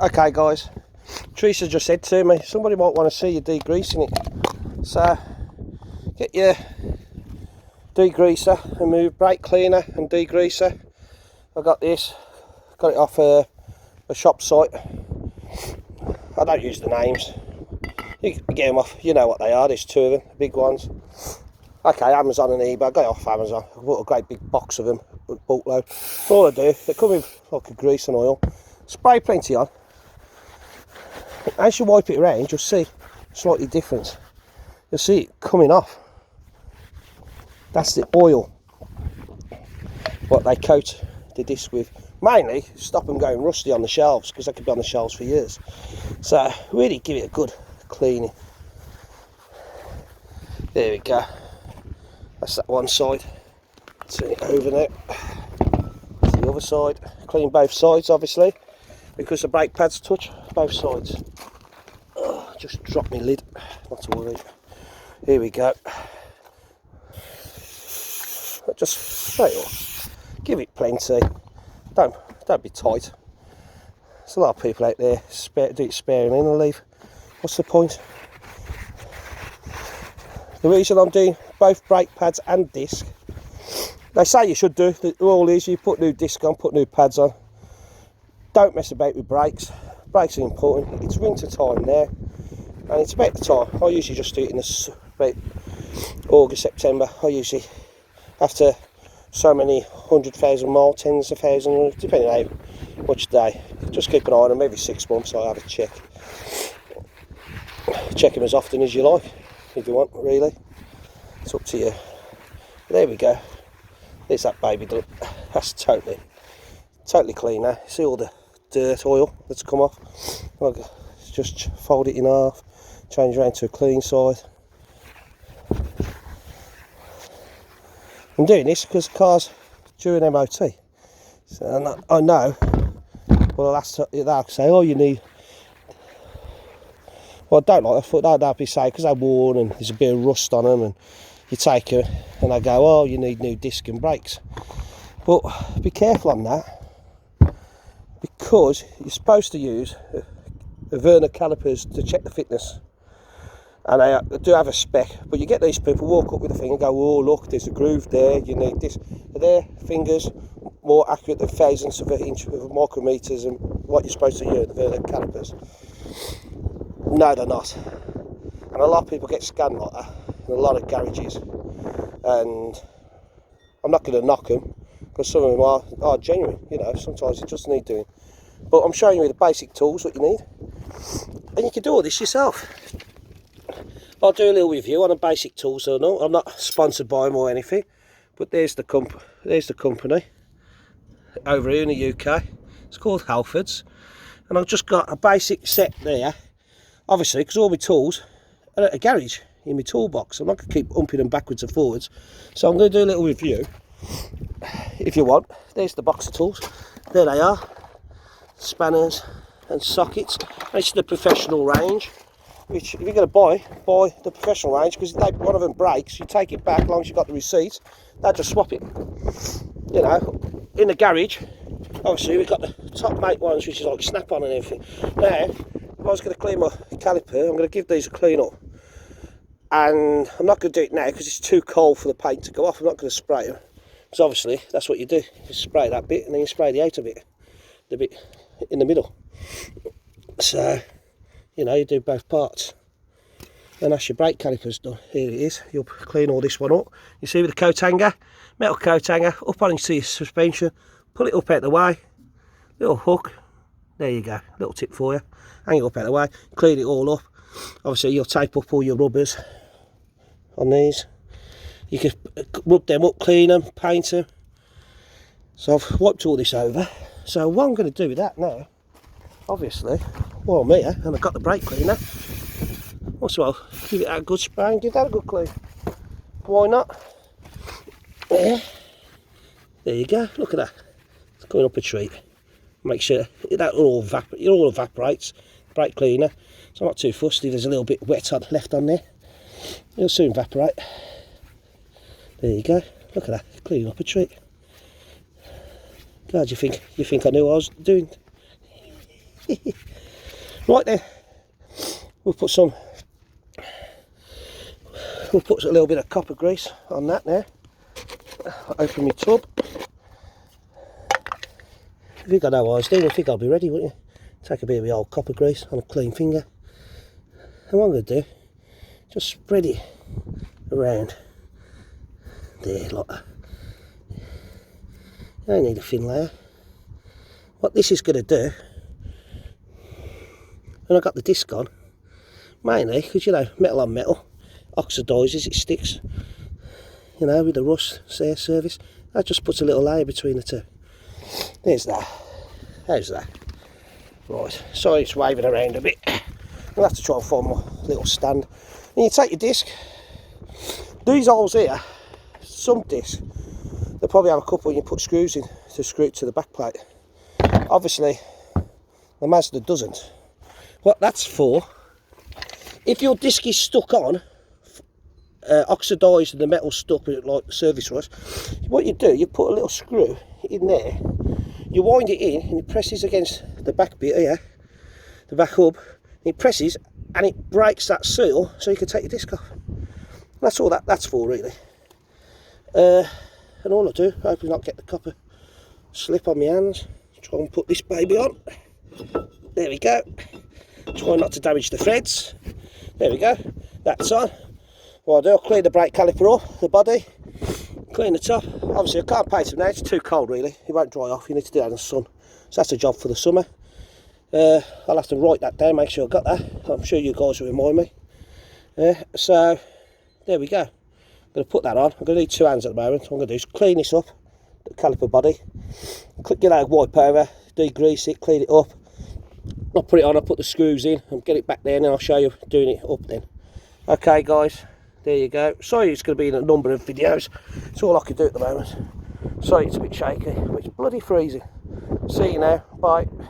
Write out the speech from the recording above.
Okay guys, Teresa just said to me, somebody might want to see you degreasing it. So, get your degreaser and move brake cleaner and degreaser. I got this, got it off a shop site. I don't use the names. You get them off, you know what they are, there's two of them, the big ones. Okay, Amazon and eBay, I got it off Amazon. I bought a great big box of them, boatload. All I do, they come with like a grease and oil. Spray plenty on. As you wipe it around, you'll see slightly different. You'll see it coming off. That's the oil what they coat the disc with. Mainly stop them going rusty on the shelves, because they could be on the shelves for years. So really give it a good cleaning. There we go. That's that one side. Turn it over now. To the other side. Clean both sides obviously, because the brake pads touch both sides. Oh, just dropped my lid, not to worry. Here we go. Just straight off. Give it plenty. Don't be tight. There's a lot of people out there do it sparingly and leave. What's the point? The reason I'm doing both brake pads and disc, they say you should do, the rule is you put new disc on, put new pads on. Don't mess about with brakes. Brakes are important. It's winter time now, and it's about the time. I usually just do it in about August, September. I usually, after so many 100,000 miles, tens of thousands, depending on how much day, just keep an eye on them. Every 6 months I have a check. Check them as often as you like, if you want, really. It's up to you. There we go. There's that baby done. That's totally clean now. See all the dirt, oil that's come off. Look, just fold it in half, change around to a clean side. I'm doing this because the car's due an MOT. So I know, well, they'll say, oh, you need. Well, I don't like. I thought they'd be saying because they're worn and there's a bit of rust on them, and you take them and they go, oh, you need new disc and brakes. But be careful on that, because you're supposed to use a vernier calipers to check the fitness, and they do have a spec. But you get these people walk up with a thing and go, oh look, there's a groove there, you need this. Their fingers more accurate than thousands of inch of micrometers and what you're supposed to use, the vernier calipers. No, they're not. And a lot of people get scanned like that in a lot of garages, and I'm not going to knock them, because some of them are genuine, you know. Sometimes it just need doing. But I'm showing you the basic tools what you need, and you can do all this yourself. I'll do a little review on the basic tools. Or no, I'm not sponsored by them or anything, but there's the company over here in the UK. It's called Halfords, and I've just got a basic set there. Obviously, because all my tools are at a garage in my toolbox. I'm not going to keep umping them backwards and forwards, so I'm going to do a little review. If you want, there's the box of tools. There they are, spanners and sockets. This is the professional range, which if you're going to buy the professional range, because if one of them breaks, you take it back as long as you've got the receipt. They'll just swap it. You know, in the garage, obviously we've got the top mate ones, which is like snap-on and everything. Now, if I was going to clean my caliper, I'm going to give these a clean up. And I'm not going to do it now because it's too cold for the paint to go off. I'm not going to spray them. Because obviously, that's what you do. You spray that bit and then you spray the outer bit. The bit in the middle. So, you know, you do both parts. And that's your brake calipers done. Here it is. You'll clean all this one up. You see with the coat hanger, metal coat hanger, up on your suspension. Pull it up out the way. Little hook. There you go. Little tip for you. Hang it up out the way. Clean it all up. Obviously, you'll tape up all your rubbers on these. You can rub them up, clean them, paint them. So I've wiped all this over. So what I'm going to do with that now, obviously, while I'm here, and I've got the brake cleaner, also give it a good spray and give that a good clean. Why not? There you go. Look at that. It's going up a treat. Make sure that all evaporates. Brake cleaner. So I'm not too fussed if there's a little bit wet left on there. It'll soon evaporate. There you go. Look at that. Cleaning up a treat. Glad you think I knew what I was doing. Right then, we'll put a little bit of copper grease on that now. Open my tub. If you've got no eyes, do you think I'll be ready, wouldn't you? Take a bit of the old copper grease on a clean finger. And what I'm going to do, just spread it around there like that. I don't need a thin layer. What this is going to do, when I got the disc on, mainly because, you know, metal on metal oxidises, it sticks, you know, with the rust surface. That just puts a little layer between the two. There's that. How's that? Right, sorry it's waving around a bit. I'll have to try and find my little stand. And you take your disc. These holes here, some discs, they probably have a couple and you put screws in to screw it to the back plate. Obviously, the Mazda doesn't. What that's for, if your disc is stuck on, oxidised and the metal stuck with it like service rust, what you do, you put a little screw in there, you wind it in and it presses against the back bit here, the back hub, and it presses and it breaks that seal so you can take your disc off. That's all that's for really. And all I do, hopefully not get the copper slip on my hands. Try and put this baby on. There we go. Try not to damage the threads. There we go. That's on. What I'll do, I'll clean the brake caliper off, the body, clean the top. Obviously I can't paint them now, it's too cold really. It won't dry off, you need to do that in the sun. So that's a job for the summer. I'll have to write that down, make sure I got that. I'm sure you guys will remind me. So there we go. I'm going to put that on. I'm going to need two hands at the moment. What I'm going to do is clean this up, the caliper body, get out, wipe over, degrease it, clean it up. I'll put it on, I'll put the screws in and get it back there, and then I'll show you doing it up then. Okay guys, there you go. Sorry it's going to be in a number of videos. It's all I can do at the moment. Sorry it's a bit shaky, but it's bloody freezing. See you now, bye.